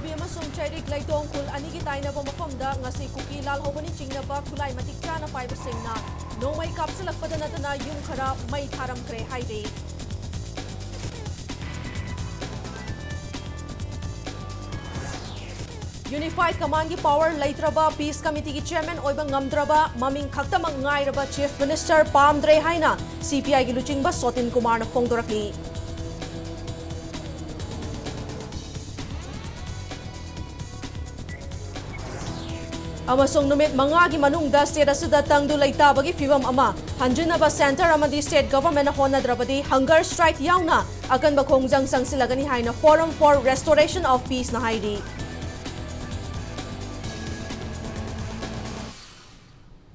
Labi amasung Chairik Laitong Kul Anigi Tainaba Mafamda ngasi kuki lalhobani chingnaba kulai matik chana paibasingna nongmai kapsalakpada natana yung khara mai tharamkre hairi. Unified Command ki power leitraba Peace Committee ki chairman oiba ngamdraba maming khaktamang ngairaba Chief Minister pamdre haina CPI ki luchingba Sotin Kumar na phongdoraki. Amasong numit mga gimanungda state asida tangdu leitabagi fibam ama hanjinaba center amadi state government na honadrabadi hunger strike yauna akan bakhongjang sangsilagani haina Forum for Restoration of Peace na haidi.